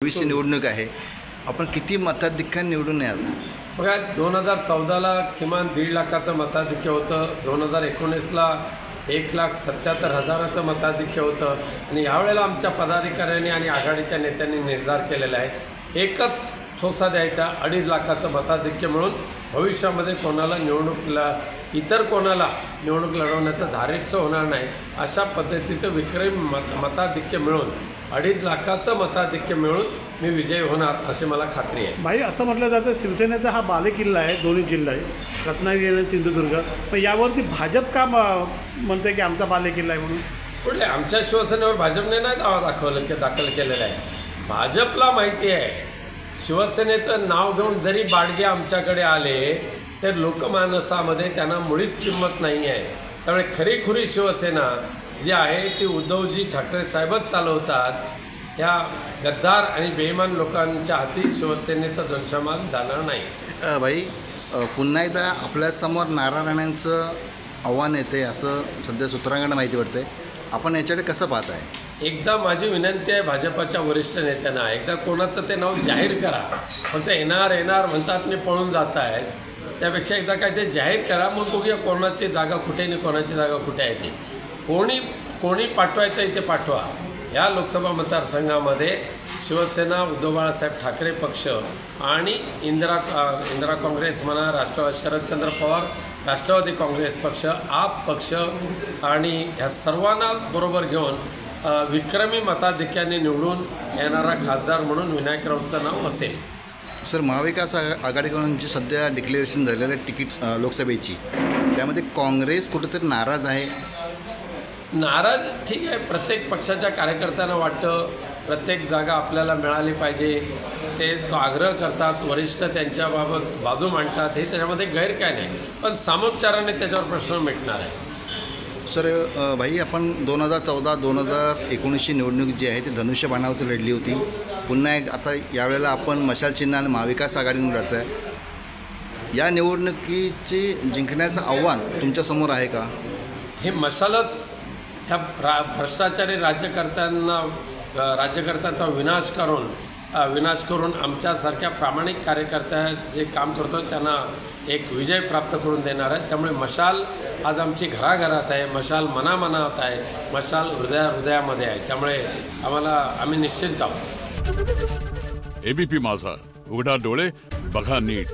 2024 निवडणूक आहे, आपण किती मताधिक्याने निवडून याल? बघा, 2014ला किमान 1.5 लाखाचं मताधिक्य होतं, 2019ला 1,77,000चं मताधिक्य होतं आणि यावेळेला आमच्या पदाधिकाऱ्यांनी आणि आघाडीच्या नेत्यांनी निर्धार केलेला आहे एकच ठोसा द्यायचा, 2.5 लाखाचं मताधिक्य मिळून भविष्यामध्ये कोणाला इतर कोणाला निवडणूक लढवण्याचं धारिष्य होणार नाही अशा पद्धतीचं विक्रमी मताधिक्य मिळून 2.5 लाखाचं मताधिक्य मिळून मी विजयी होणार अशी मला खात्री आहे. भाई, असं म्हटलं जातं शिवसेनेचा हा बालेकिल्ला आहे, दोन्ही जिल्हा आहे, रत्नागिरी आणि सिंधुदुर्ग. पण यावरती भाजप का म्हणते की आमचा बालेकिल्ला आहे म्हणून? कुठले? आमच्या शिवसेनेवर भाजपने नाही दावा दाखल केलेला आहे. भाजपला माहिती आहे शिवसेनेचं नाव घेऊन जरी बाडगे आमच्याकडे आले तर लोकमानसामध्ये त्यांना मुळीच किंमत नाही आहे. त्यामुळे खरीखुरी शिवसेना जी आहे ती उद्धवजी ठाकरे साहेबच चालवतात. ह्या गद्दार आणि बेईमान लोकांच्या हाती शिवसेनेचा दंशमान जाणार नाही. भाई, पुन्हा एकदा आपल्यासमोर नारा राणेंचं आव्हान येते असं सध्या सूत्रांकडे माहिती पडते. आपण याच्याकडे कसं पाहत आहे? एकदा माझी विनंती आहे भाजपच्या वरिष्ठ नेत्यांना, एकदा कोणाचं ते नाव जाहीर करा. फक्त येणार म्हणतात आणि पळून जात आहेत. त्यापेक्षा एकदा काय ते जाहीर करा, मग बघूया कोणाची जागा कुठे आणि कोणाची जागा कुठे आहे ती. कोणी पाठवायचं इथे पाठवा. या लोकसभा मतदारसंघामध्ये शिवसेना, उद्धव बाळासाहेब ठाकरे पक्ष आणि इंदिरा काँग्रेस म्हणा, शरदचंद्र पवार राष्ट्रवादी काँग्रेस पक्ष, आप पक्ष आणि ह्या सर्वांना बरोबर घेऊन विक्रमी मताधिक्याने निवडून येणारा खासदार म्हणून विनायक राऊतचं नाव असेल. सर, महाविकास आघाडीकडून जी सध्या डिक्लेरेशन झालेलं आहे तिकीट लोकसभेची, त्यामध्ये काँग्रेस कुठेतरी नाराज आहे. नाराज ठीक आहे, प्रत्येक पक्षाच्या कार्यकर्त्यांना वाटतं प्रत्येक जागा आपल्याला मिळाली पाहिजे, ते तो आग्रह करतात, वरिष्ठ त्यांच्याबाबत बाजू मांडतात, हे त्याच्यामध्ये गैर काय नाही. पण सामोपचाराने त्याच्यावर प्रश्न मिटणार आहे. सर, भाई, आपण 2014-2019ची निवडणूक जी आहे ती धनुष्यबाणावरती लढली होती. पुन्हा आता यावेळेला आपण मशाल चिन्ह आणि महाविकास आघाडीने लढत आहे. या निवडणुकीची जिंकण्याचं आव्हान तुमच्यासमोर आहे का? हे मशालच ह्या भ्रष्टाचारी राज्यकर्त्यांचा विनाश करून आमच्यासारख्या प्रामाणिक कार्यकर्त्या जे काम करतो त्यांना एक विजय प्राप्त करून देणार आहे. त्यामुळे मशाल आज आमची घराघरात आहे, मशाल मनामनात आहे, मशाल हृदयामध्ये आहे. त्यामुळे आम्ही निश्चिंत आहोत. एबीपी माझा, उघडा डोळे बघा नीट.